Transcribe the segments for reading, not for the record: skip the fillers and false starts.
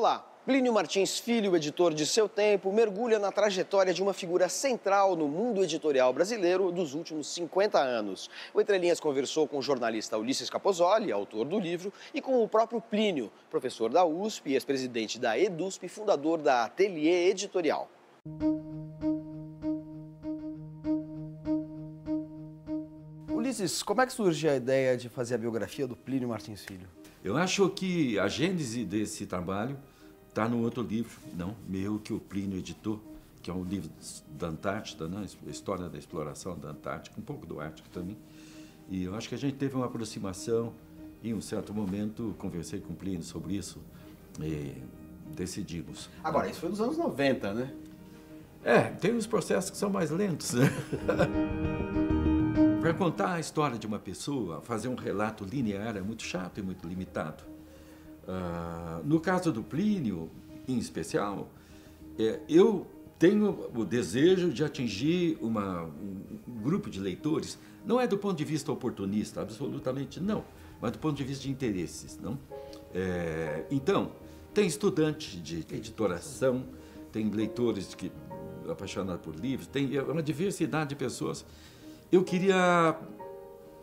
Olá! Plínio Martins Filho, editor de Seu Tempo, mergulha na trajetória de uma figura central no mundo editorial brasileiro dos últimos 50 anos. O Entre Linhas conversou com o jornalista Ulisses Capozoli, autor do livro, e com o próprio Plínio, professor da USP, ex-presidente da EDUSP e fundador da Ateliê Editorial. Ulisses, como é que surge a ideia de fazer a biografia do Plínio Martins Filho? Eu acho que a gênese desse trabalho está no outro livro, não, meu, que o Plínio editou, que é um livro da Antártida, né? A história da exploração da Antártica, um pouco do Ártico também. E eu acho que a gente teve uma aproximação e, em um certo momento, conversei com o Plínio sobre isso e decidimos. Agora, isso foi nos anos 90, né? Tem uns processos que são mais lentos, né? Para contar a história de uma pessoa, fazer um relato linear é muito chato e muito limitado. No caso do Plínio, em especial, eu tenho o desejo de atingir um grupo de leitores, não é do ponto de vista oportunista, absolutamente não, mas do ponto de vista de interesses, não? Então, tem estudantes de editoração, tem leitores apaixonados por livros, tem uma diversidade de pessoas. Eu queria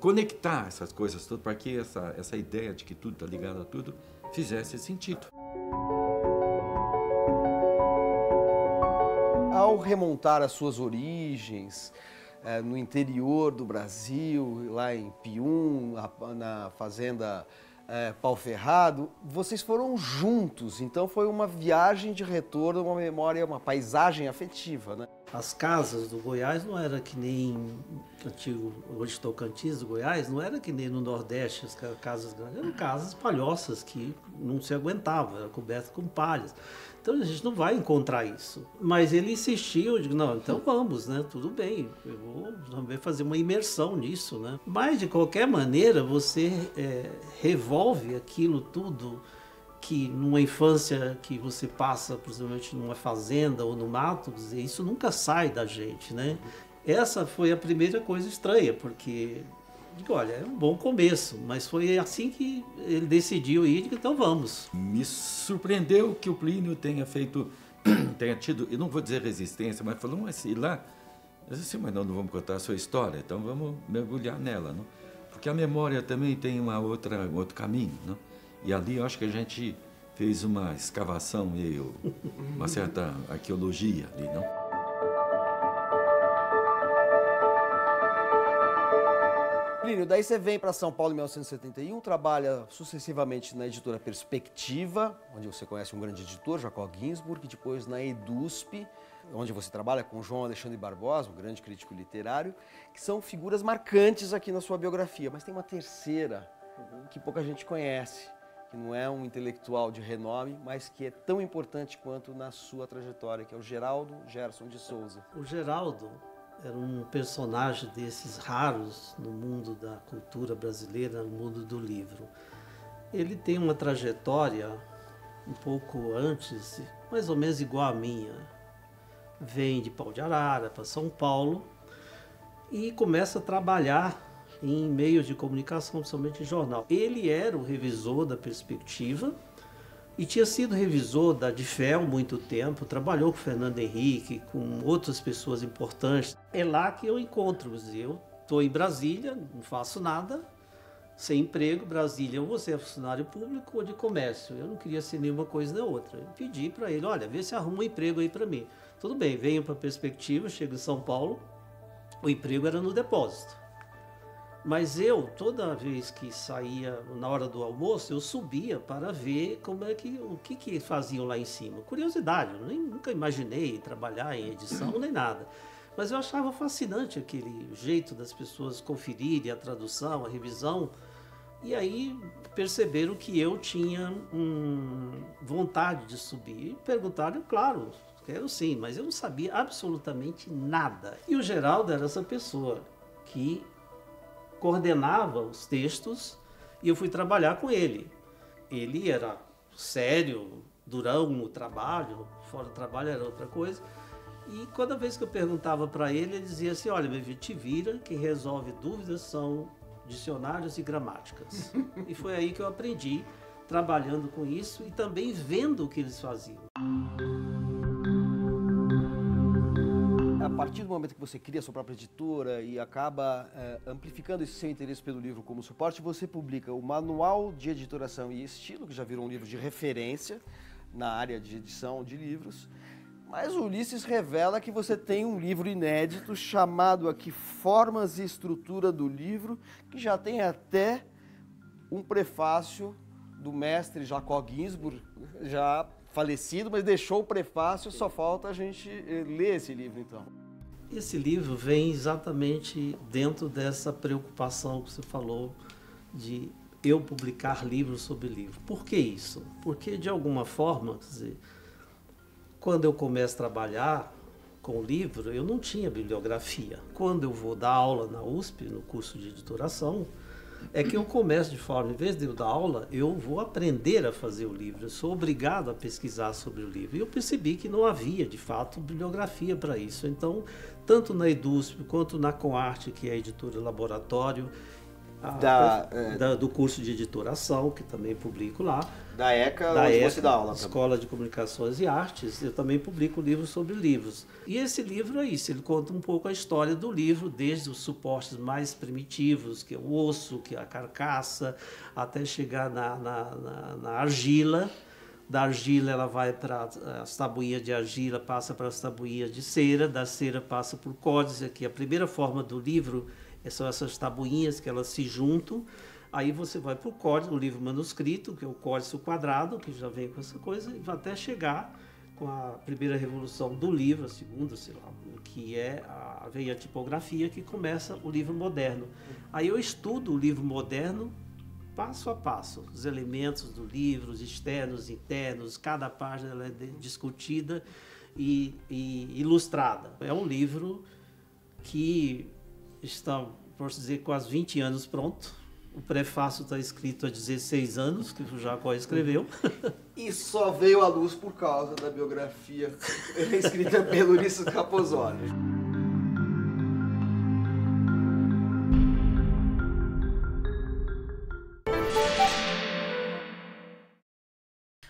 conectar essas coisas todas para que essa ideia de que tudo está ligado a tudo fizesse sentido. Ao remontar as suas origens no interior do Brasil, lá em Pium, na fazenda Pau Ferrado, vocês foram juntos, então foi uma viagem de retorno, uma memória, uma paisagem afetiva, né? As casas do Goiás não era que nem antigo, hoje Tocantins do Goiás, não era que nem no Nordeste, as casas grandes, eram casas palhoças que não se aguentavam, eram cobertas com palhas. Então a gente não vai encontrar isso. Mas ele insistiu, eu digo, não, então vamos, né? Tudo bem, eu vou também fazer uma imersão nisso, né? Mas de qualquer maneira você revolve aquilo tudo que numa infância que você passa, principalmente numa fazenda ou no mato, dizer, isso nunca sai da gente, né? Essa foi a primeira coisa estranha, porque, digo, olha, é um bom começo, mas foi assim que ele decidiu ir, digo, então vamos. Me surpreendeu que o Plínio tenha tido, eu não vou dizer resistência, mas falou, mas ir lá, eu disse, mas não vamos contar a sua história, então vamos mergulhar nela, não? Porque a memória também tem um outro caminho, não? E ali eu acho que a gente fez uma escavação e uma certa arqueologia ali, não? Plínio, daí você vem para São Paulo em 1971, trabalha sucessivamente na editora Perspectiva, onde você conhece um grande editor, Jacob Ginsburg, e depois na EDUSP, onde você trabalha com João Alexandre Barbosa, um grande crítico literário, que são figuras marcantes aqui na sua biografia. Mas tem uma terceira que pouca gente conhece, que não é um intelectual de renome, mas que é tão importante quanto na sua trajetória, que é o Geraldo Gerson de Souza. O Geraldo era um personagem desses raros no mundo da cultura brasileira, no mundo do livro. Ele tem uma trajetória um pouco antes, mais ou menos igual à minha. Vem de Pau de Arara para São Paulo e começa a trabalhar em meios de comunicação, principalmente em jornal. Ele era o revisor da Perspectiva e tinha sido revisor da DIFEL muito tempo, trabalhou com Fernando Henrique, com outras pessoas importantes. É lá que eu encontro, eu estou em Brasília, não faço nada, sem emprego, Brasília, ou você é funcionário público ou de comércio. Eu não queria ser nenhuma coisa nem outra. Eu pedi para ele, olha, vê se arruma um emprego aí para mim. Tudo bem, venho para a Perspectiva, chego em São Paulo, o emprego era no depósito. Mas eu, toda vez que saía na hora do almoço, eu subia para ver o que faziam lá em cima. Curiosidade, eu nunca imaginei trabalhar em edição nem nada. Mas eu achava fascinante aquele jeito das pessoas conferirem a tradução, a revisão. E aí perceberam que eu tinha vontade de subir. E perguntaram, claro, quero sim, mas eu não sabia absolutamente nada. E o Geraldo era essa pessoa que coordenava os textos e eu fui trabalhar com ele. Ele era sério, durão no trabalho, fora do trabalho era outra coisa. E cada vez que eu perguntava para ele, ele dizia assim, olha, meu filho, te vira, quem resolve dúvidas são dicionários e gramáticas. E foi aí que eu aprendi trabalhando com isso e também vendo o que eles faziam. A partir do momento que você cria a sua própria editora e acaba amplificando esse seu interesse pelo livro como suporte, você publica o Manual de Editoração e Estilo, que já virou um livro de referência na área de edição de livros. Mas o Ulisses revela que você tem um livro inédito chamado aqui Formas e Estrutura do Livro, que já tem até um prefácio do mestre Jacob Ginsburg, já falecido, mas deixou o prefácio, só falta a gente ler esse livro então. Esse livro vem exatamente dentro dessa preocupação que você falou de eu publicar livros sobre livro. Por que isso? Porque de alguma forma, quer dizer, quando eu começo a trabalhar com o livro, eu não tinha bibliografia. Quando eu vou dar aula na USP, no curso de editoração, é que eu começo de forma, em vez de eu dar aula, eu vou aprender a fazer o livro. Eu sou obrigado a pesquisar sobre o livro. E eu percebi que não havia, de fato, bibliografia para isso. Então, tanto na EDUSP quanto na Conarte, que é a editora laboratório, do curso de editoração, que também publico lá. Da ECA, onde você dá aula. Escola de Comunicações e Artes, eu também publico livros sobre livros. E esse livro é isso, ele conta um pouco a história do livro, desde os suportes mais primitivos, que é o osso, que é a carcaça, até chegar na argila. Da argila ela vai para as tabuinhas de argila, passa para as tabuinhas de cera, da cera passa por códice, que a primeira forma do livro são essas tabuinhas que elas se juntam. Aí você vai para o códice, o livro manuscrito, que é o códice quadrado, que já vem com essa coisa, e vai até chegar com a primeira revolução do livro, a segunda, sei lá, que vem a tipografia, que começa o livro moderno. Aí eu estudo o livro moderno passo a passo, os elementos do livro, os externos, internos, cada página ela é discutida e ilustrada. É um livro que está, posso dizer, quase 20 anos pronto. O prefácio está escrito há 16 anos, que o Jacó escreveu. E só veio à luz por causa da biografia escrita pelo Ulisses Rapozzoli.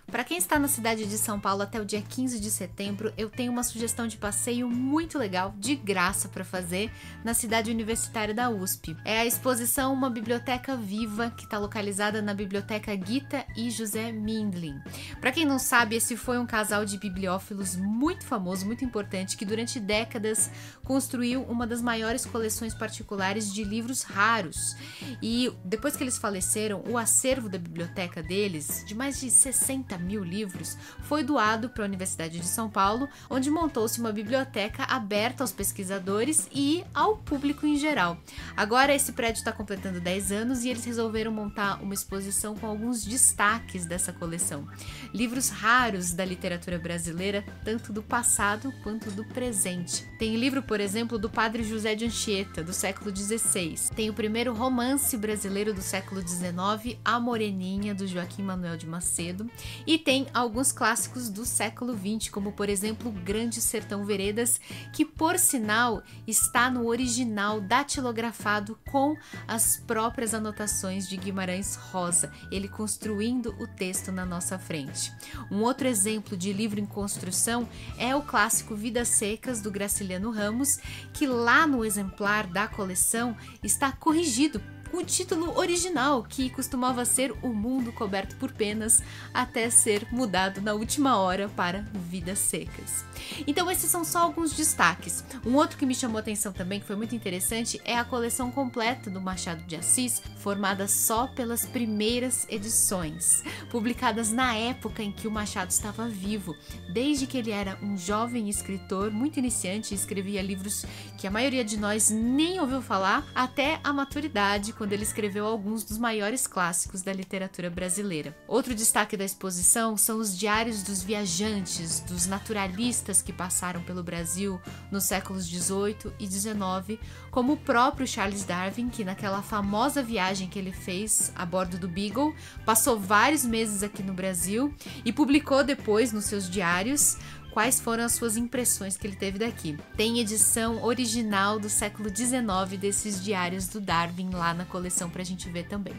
Para quem está na cidade de São Paulo até o dia 15 de setembro, eu tenho uma sugestão de passeio muito legal, de graça para fazer, na cidade universitária da USP. É a exposição Uma Biblioteca Viva, que está localizada na Biblioteca Gita e José Mindlin. Para quem não sabe, esse foi um casal de bibliófilos muito famoso, muito importante, que durante décadas construiu uma das maiores coleções particulares de livros raros. E depois que eles faleceram, o acervo da biblioteca deles, de mais de 60 mil livros, foi doado para a Universidade de São Paulo, onde montou-se uma biblioteca aberta aos pesquisadores e ao público em geral. Agora esse prédio está completando 10 anos e eles resolveram montar uma exposição com alguns destaques dessa coleção. Livros raros da literatura brasileira, tanto do passado quanto do presente. Tem livro, por exemplo, do Padre José de Anchieta, do século XVI. Tem o primeiro romance brasileiro do século XIX, A Moreninha, do Joaquim Manuel de Macedo. E tem alguns clássicos do século XX, como por exemplo Grande Sertão Veredas, que por sinal está no original datilografado com as próprias anotações de Guimarães Rosa, ele construindo o texto na nossa frente. Um outro exemplo de livro em construção é o clássico Vidas Secas, do Graciliano Ramos, que lá no exemplar da coleção está corrigido com o título original, que costumava ser O Mundo Coberto por Penas, até ser mudado na última hora para Vidas Secas. Então esses são só alguns destaques. Um outro que me chamou a atenção também, que foi muito interessante, é a coleção completa do Machado de Assis, formada só pelas primeiras edições, publicadas na época em que o Machado estava vivo, desde que ele era um jovem escritor muito iniciante, escrevia livros que a maioria de nós nem ouviu falar, até a maturidade, quando ele escreveu alguns dos maiores clássicos da literatura brasileira. Outro destaque da exposição são os diários dos viajantes, dos naturalistas que passaram pelo Brasil nos séculos XVIII e XIX, como o próprio Charles Darwin, que naquela famosa viagem que ele fez a bordo do Beagle, passou vários meses aqui no Brasil e publicou depois nos seus diários quais foram as suas impressões que ele teve daqui. Tem edição original do século XIX desses diários do Darwin lá na coleção pra gente ver também.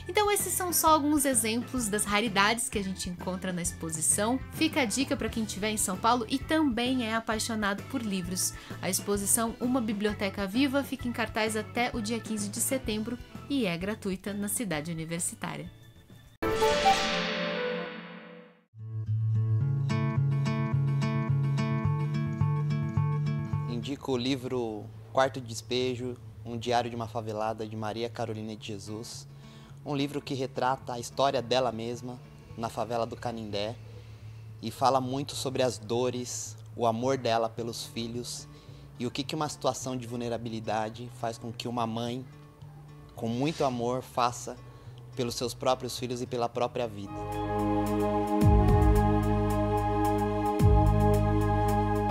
Então esses são só alguns exemplos das raridades que a gente encontra na exposição. Fica a dica para quem estiver em São Paulo e também é apaixonado por livros. A exposição Uma Biblioteca Viva fica em cartaz até o dia 15 de setembro e é gratuita na cidade universitária. Indico o livro Quarto Despejo, um diário de uma favelada, de Maria Carolina de Jesus. Um livro que retrata a história dela mesma na favela do Canindé e fala muito sobre as dores, o amor dela pelos filhos e o que uma situação de vulnerabilidade faz com que uma mãe, com muito amor, faça pelos seus próprios filhos e pela própria vida.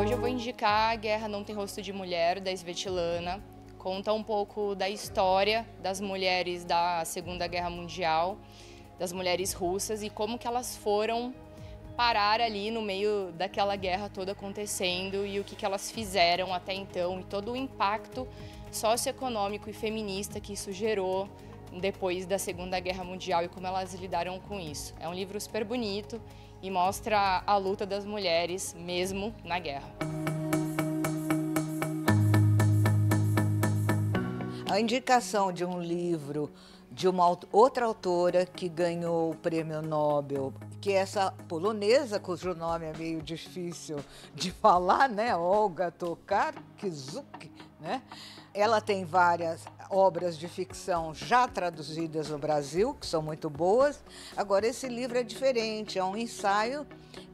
Hoje eu vou indicar A Guerra Não Tem Rosto de Mulher, da Svetlana. Conta um pouco da história das mulheres da Segunda Guerra Mundial, das mulheres russas e como que elas foram parar ali no meio daquela guerra toda acontecendo e o que elas fizeram até então e todo o impacto socioeconômico e feminista que isso gerou depois da Segunda Guerra Mundial e como elas lidaram com isso. É um livro super bonito e mostra a luta das mulheres mesmo na guerra. A indicação de um livro de uma outra autora que ganhou o Prêmio Nobel, que é essa polonesa, cujo nome é meio difícil de falar, né? Olga Tokarczuk, né? Ela tem várias obras de ficção já traduzidas no Brasil, que são muito boas. Agora, esse livro é diferente, é um ensaio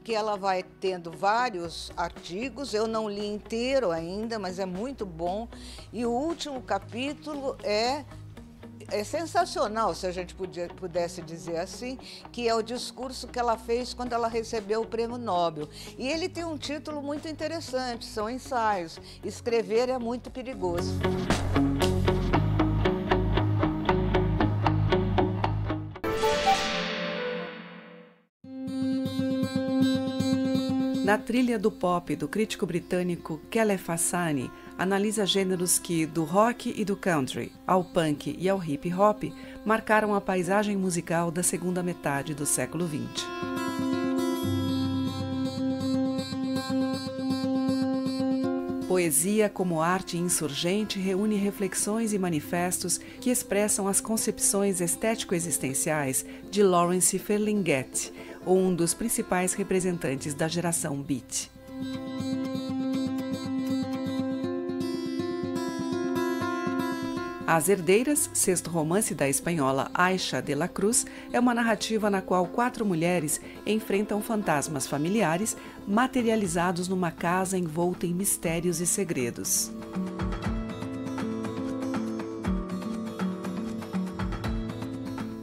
que ela vai tendo vários artigos. Eu não li inteiro ainda, mas é muito bom. E o último capítulo é sensacional, se a gente pudesse dizer assim, que é o discurso que ela fez quando ela recebeu o Prêmio Nobel. E ele tem um título muito interessante, são ensaios. Escrever é muito perigoso. Na trilha do pop do crítico britânico Khaled Hosseini, analisa gêneros que, do rock e do country, ao punk e ao hip hop, marcaram a paisagem musical da segunda metade do século XX. Poesia como arte insurgente reúne reflexões e manifestos que expressam as concepções estético-existenciais de Lawrence Ferlinghetti, um dos principais representantes da geração beat. As Herdeiras, sexto romance da espanhola Aixa de la Cruz, é uma narrativa na qual 4 mulheres enfrentam fantasmas familiares materializados numa casa envolta em mistérios e segredos.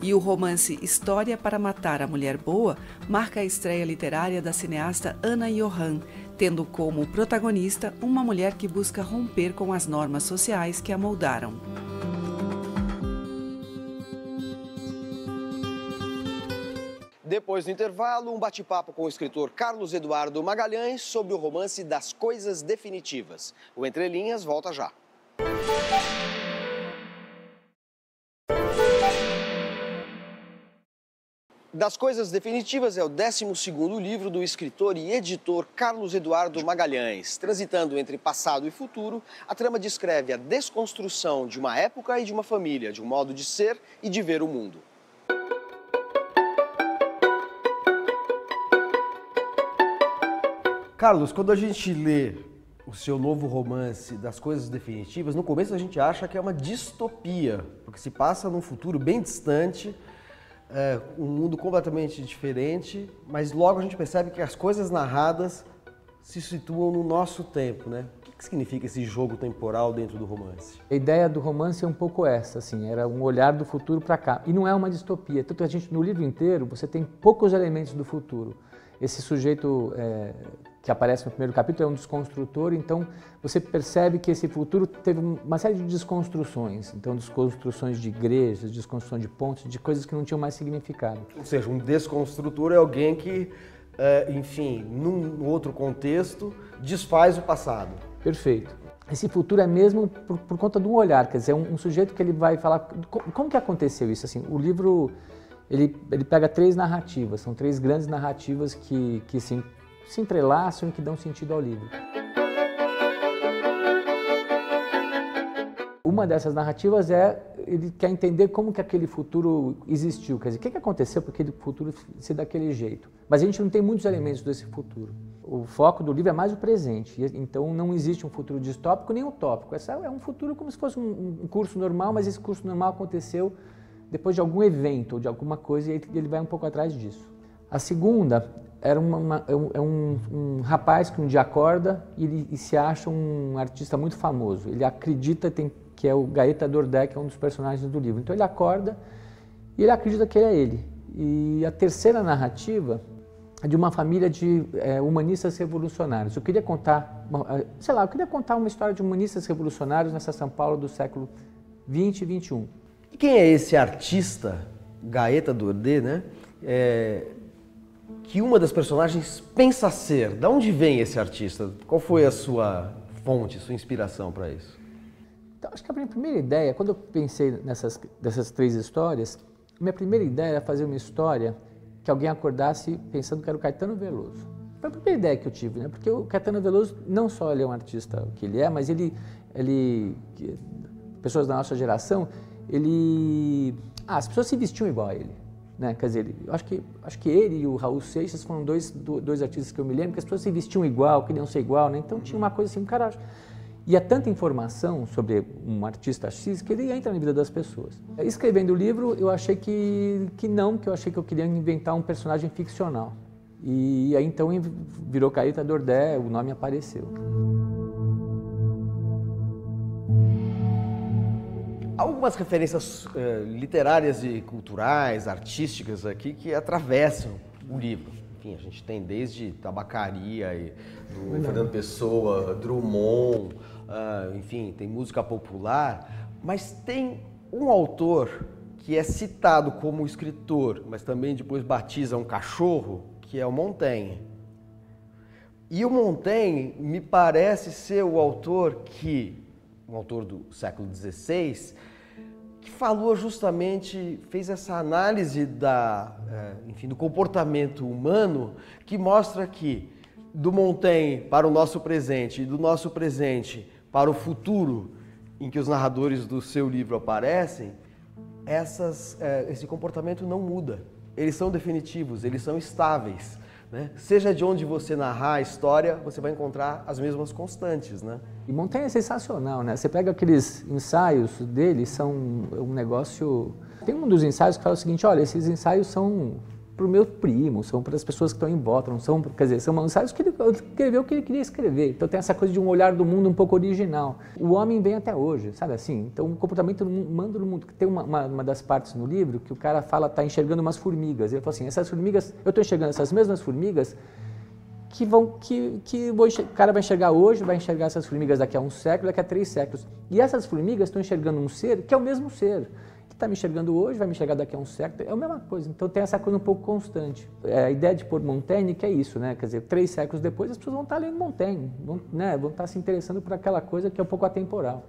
E o romance História para Matar a Mulher Boa marca a estreia literária da cineasta Ana Johan, tendo como protagonista uma mulher que busca romper com as normas sociais que a moldaram. Depois do intervalo, um bate-papo com o escritor Carlos Eduardo Magalhães sobre o romance Das Coisas Definitivas. O Entre Linhas volta já. Das Coisas Definitivas é o 12º livro do escritor e editor Carlos Eduardo Magalhães. Transitando entre passado e futuro, a trama descreve a desconstrução de uma época e de uma família, de um modo de ser e de ver o mundo. Carlos, quando a gente lê o seu novo romance Das Coisas Definitivas, no começo a gente acha que é uma distopia, porque se passa num futuro bem distante, um mundo completamente diferente, mas logo a gente percebe que as coisas narradas se situam no nosso tempo, né? O que significa esse jogo temporal dentro do romance? A ideia do romance é um pouco essa, assim, era um olhar do futuro para cá. E não é uma distopia, tanto que a gente, no livro inteiro, você tem poucos elementos do futuro. Esse sujeito que aparece no primeiro capítulo é um desconstrutor, então você percebe que esse futuro teve uma série de desconstruções, então desconstruções de igrejas, desconstrução de pontes, de coisas que não tinham mais significado. Ou seja, um desconstrutor é alguém que enfim, num outro contexto, desfaz o passado. Perfeito. Esse futuro é mesmo por conta de um olhar, quer dizer, um sujeito que ele vai falar... Como que aconteceu isso? Assim, o livro, ele pega 3 narrativas, são 3 grandes narrativas que se entrelaçam e que dão sentido ao livro. Uma dessas narrativas ele quer entender como que aquele futuro existiu, quer dizer, o que aconteceu para aquele futuro ser daquele jeito. Mas a gente não tem muitos elementos desse futuro. O foco do livro é mais o presente, então não existe um futuro distópico nem utópico. Esse é um futuro como se fosse um curso normal, mas esse curso normal aconteceu depois de algum evento ou de alguma coisa e ele vai um pouco atrás disso. A segunda era um rapaz que um dia acorda e se acha um artista muito famoso. Ele acredita que é o Gaeta Doré, que é um dos personagens do livro. Então ele acorda e ele acredita que ele é ele. E a terceira narrativa é de uma família de humanistas revolucionários. Eu queria contar, uma história de humanistas revolucionários nessa São Paulo do século 20 e 21. E quem é esse artista, Gaeta Doré, né? Que uma das personagens pensa ser. De onde vem esse artista? Qual foi a sua fonte, sua inspiração para isso? Então, acho que a minha primeira ideia, quando eu pensei dessas 3 histórias, minha primeira ideia era fazer uma história que alguém acordasse pensando que era o Caetano Veloso. Foi a primeira ideia que eu tive, né? Porque o Caetano Veloso, não só ele é um artista que ele é, mas pessoas da nossa geração, as pessoas se vestiam igual a ele, né? Quer dizer, eu acho que ele e o Raul Seixas foram dois artistas que eu me lembro, que as pessoas se vestiam igual, queriam ser igual, né? Então tinha uma coisa assim, cara... E há tanta informação sobre um artista X que ele entra na vida das pessoas. Escrevendo o livro, eu achei que eu achei que eu queria inventar um personagem ficcional. E aí então virou Gaeta Doré, o nome apareceu. Algumas referências literárias e culturais, artísticas aqui que atravessam o livro. Enfim, a gente tem desde Tabacaria, do Fernando Pessoa, Drummond, enfim, tem música popular, mas tem um autor que é citado como escritor, mas também depois batiza um cachorro, que é o Montaigne. E o Montaigne me parece ser o autor um autor do século XVI, que falou justamente, fez essa análise do comportamento humano, que mostra que do Montaigne para o nosso presente e do nosso presente para o futuro em que os narradores do seu livro aparecem, esse comportamento não muda. Eles são definitivos, eles são estáveis, né? Seja de onde você narrar a história, você vai encontrar as mesmas constantes, né? E Montaigne é sensacional, né? Você pega aqueles ensaios dele, são um negócio... Tem um dos ensaios que fala o seguinte, olha, esses ensaios são para o meu primo, são para as pessoas que estão em Boston, são ensaios que ele escreveu o que ele queria escrever. Então tem essa coisa de um olhar do mundo um pouco original. O homem vem até hoje, sabe assim? Então o comportamento humano do mundo. Tem uma das partes no livro que o cara fala, está enxergando umas formigas. Ele fala assim, essas formigas, eu estou enxergando essas mesmas formigas que o cara vai enxergar hoje, vai enxergar essas formigas daqui a 1 século, daqui a 3 séculos. E essas formigas estão enxergando um ser que é o mesmo ser. Está me enxergando hoje, vai me enxergar daqui a 1 século, é a mesma coisa. Então tem essa coisa um pouco constante. A ideia de pôr Montaigne que é isso, né? Quer dizer, 3 séculos depois as pessoas vão estar lendo Montaigne, vão estar se interessando por aquela coisa que é um pouco atemporal.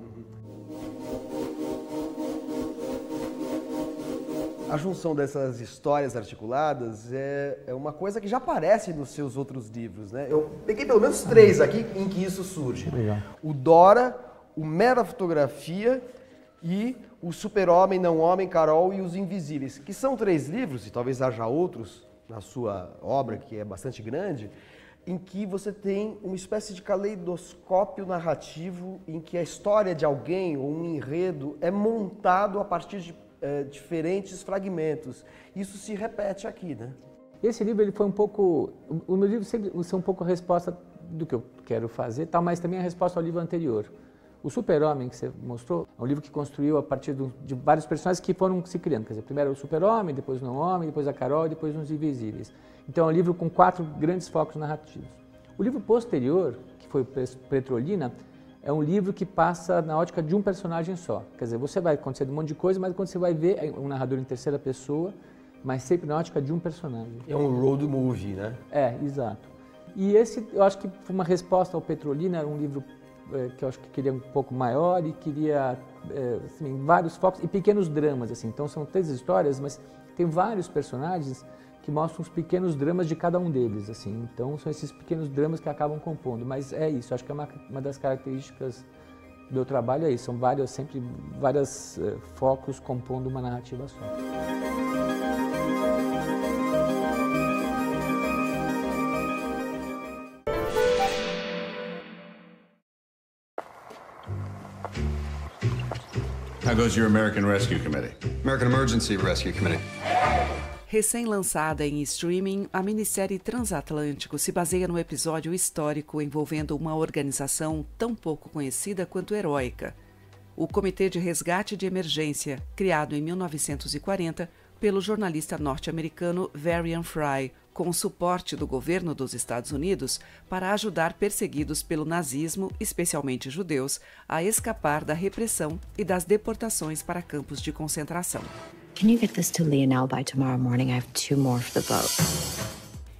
A junção dessas histórias articuladas é uma coisa que já aparece nos seus outros livros, né? Eu peguei pelo menos 3 aqui em que isso surge. Legal. O Dora, o Mera Fotografia e o Super-Homem, Não-Homem, Carol e os Invisíveis, que são 3 livros, e talvez haja outros na sua obra, que é bastante grande, em que você tem uma espécie de caleidoscópio narrativo em que a história de alguém ou um enredo é montado a partir de diferentes fragmentos. Isso se repete aqui, né? Esse livro ele foi um pouco... O meu livro sempre é um pouco a resposta do que eu quero fazer, mas também a resposta ao livro anterior. O Super-Homem, que você mostrou, é um livro que construiu a partir de vários personagens que foram se criando. Quer dizer, primeiro o Super-Homem, depois o Não-Homem, depois a Carol e depois os Invisíveis. Então é um livro com 4 grandes focos narrativos. O livro posterior, que foi Petrolina, é um livro que passa na ótica de um personagem só. Quer dizer, você vai acontecer um monte de coisa, mas quando você vai ver, é um narrador em terceira pessoa, mas sempre na ótica de um personagem. É um road movie, né? É, exato. E esse, eu acho que foi uma resposta ao Petrolina, era um livro que eu acho que queria um pouco maior e queria assim, vários focos e pequenos dramas, assim. Então são 3 histórias, mas tem vários personagens que mostram os pequenos dramas de cada um deles, assim. Então são esses pequenos dramas que acabam compondo. Mas é isso, acho que é uma das características do meu trabalho, é isso. São sempre vários focos compondo uma narrativa só. How goes your American Rescue Committee? American Emergency Rescue Committee. Recém-lançada em streaming, a minissérie Transatlântico se baseia no episódio histórico envolvendo uma organização tão pouco conhecida quanto heróica. O Comitê de Resgate de Emergência, criado em 1940 pelo jornalista norte-americano Varian Fry, com o suporte do governo dos Estados Unidos para ajudar perseguidos pelo nazismo, especialmente judeus, a escapar da repressão e das deportações para campos de concentração. Can you get this to Leonel by tomorrow morning? I have 2 more for the boat.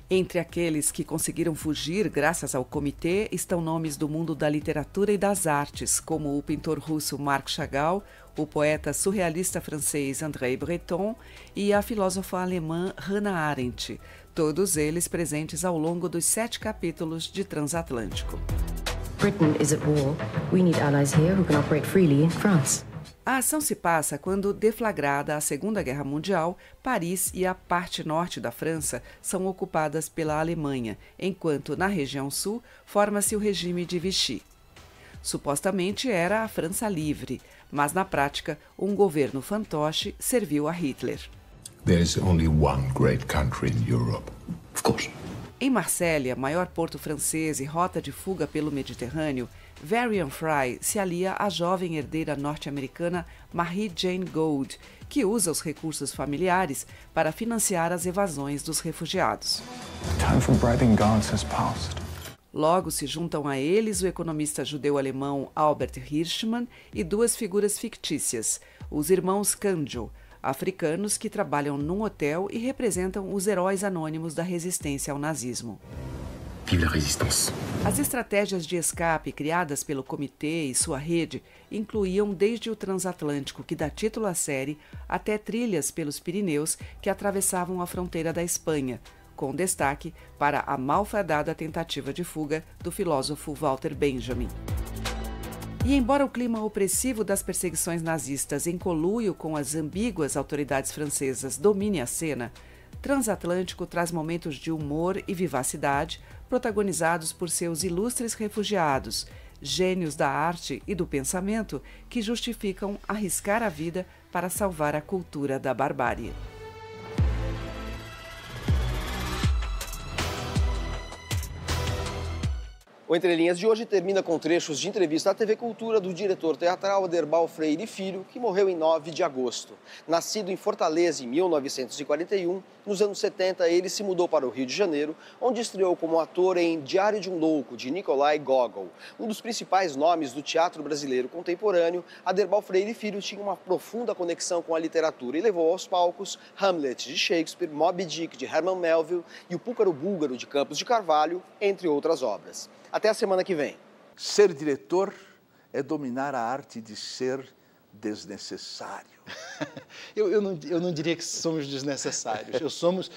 Entre aqueles que conseguiram fugir graças ao comitê estão nomes do mundo da literatura e das artes, como o pintor russo Marc Chagall, o poeta surrealista francês André Breton e a filósofa alemã Hannah Arendt, todos eles presentes ao longo dos 7 capítulos de Transatlântico. Britain is at war. We need allies here who can operate freely in France. A ação se passa quando, deflagrada a Segunda Guerra Mundial, Paris e a parte norte da França são ocupadas pela Alemanha, enquanto na região sul forma-se o regime de Vichy. Supostamente era a França livre, mas na prática um governo fantoche serviu a Hitler. There is only one great country in Europe. Of course. Em Marsella, maior porto francês e rota de fuga pelo Mediterrâneo, Varian Fry se alia à jovem herdeira norte-americana Marie Jane Gould, que usa os recursos familiares para financiar as evasões dos refugiados. The time for bribing gods has passed. Logo se juntam a eles o economista judeu-alemão Albert Hirschman e 2 figuras fictícias, os irmãos Kanjo, africanos que trabalham num hotel e representam os heróis anônimos da resistência ao nazismo. Vive la résistance. As estratégias de escape criadas pelo comitê e sua rede incluíam desde o transatlântico que dá título à série até trilhas pelos Pirineus que atravessavam a fronteira da Espanha, com destaque para a malfadada tentativa de fuga do filósofo Walter Benjamin. E embora o clima opressivo das perseguições nazistas em conluio com as ambíguas autoridades francesas domine a cena, Transatlântico traz momentos de humor e vivacidade protagonizados por seus ilustres refugiados, gênios da arte e do pensamento que justificam arriscar a vida para salvar a cultura da barbárie. O Entre Linhas de hoje termina com trechos de entrevista à TV Cultura do diretor teatral Aderbal Freire Filho, que morreu em 9 de agosto. Nascido em Fortaleza em 1941, nos anos 70 ele se mudou para o Rio de Janeiro, onde estreou como ator em Diário de um Louco, de Nikolai Gogol. Um dos principais nomes do teatro brasileiro contemporâneo, Aderbal Freire Filho tinha uma profunda conexão com a literatura e levou aos palcos Hamlet, de Shakespeare, Moby Dick, de Herman Melville e o Púcaro Búlgaro, de Campos de Carvalho, entre outras obras. Até a semana que vem. Ser diretor é dominar a arte de ser desnecessário. eu não diria que somos desnecessários. Somos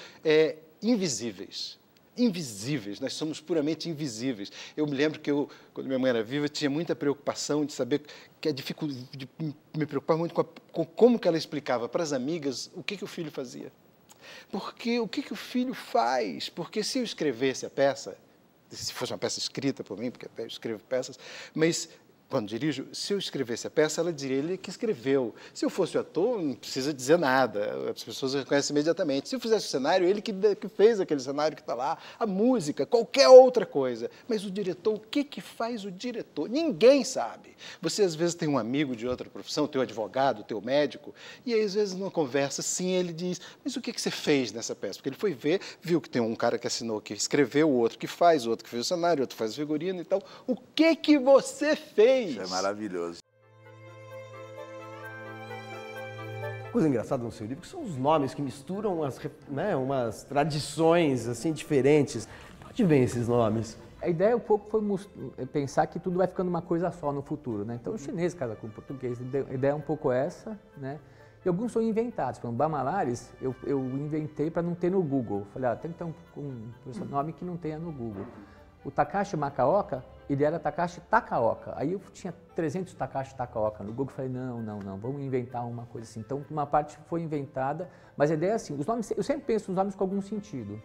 invisíveis. Invisíveis, nós somos puramente invisíveis. Eu me lembro que quando minha mãe era viva, tinha muita preocupação de saber, de me preocupar muito com como que ela explicava para as amigas o que o filho fazia. Porque o que o filho faz? Porque se eu escrevesse a peça, se fosse uma peça escrita por mim, porque até eu escrevo peças, mas quando dirijo, se eu escrevesse a peça, ela diria, ele que escreveu. Se eu fosse o ator, não precisa dizer nada, as pessoas reconhecem imediatamente. Se eu fizesse o cenário, ele que fez aquele cenário que está lá, a música, qualquer outra coisa. Mas o diretor, o que faz o diretor? Ninguém sabe. Você, às vezes, tem um amigo de outra profissão, teu advogado, teu médico, e aí, às vezes, numa conversa, sim, ele diz, mas o que você fez nessa peça? Porque ele foi ver, viu que tem um cara que assinou, que escreveu, o outro que faz, o outro que fez o cenário, o outro faz o figurino e tal. O que você fez? Isso é maravilhoso. coisa engraçada no seu livro que são os nomes que misturam umas tradições assim diferentes. De onde vêm esses nomes? A ideia um pouco foi pensar que tudo vai ficando uma coisa só no futuro, né? Então o chinês casa com o português, a ideia é um pouco essa, né? E alguns são inventados. Por exemplo, Bamalares eu inventei para não ter no Google. Falei, tem que ter um nome que não tenha no Google. O Takashi Makaoka, ele era Takashi Takaoka. Aí eu tinha 300 Takashi Takaoka no Google. Falei, não, vamos inventar uma coisa assim. Então, uma parte foi inventada, mas a ideia é assim, os nomes, eu sempre penso nos nomes com algum sentido.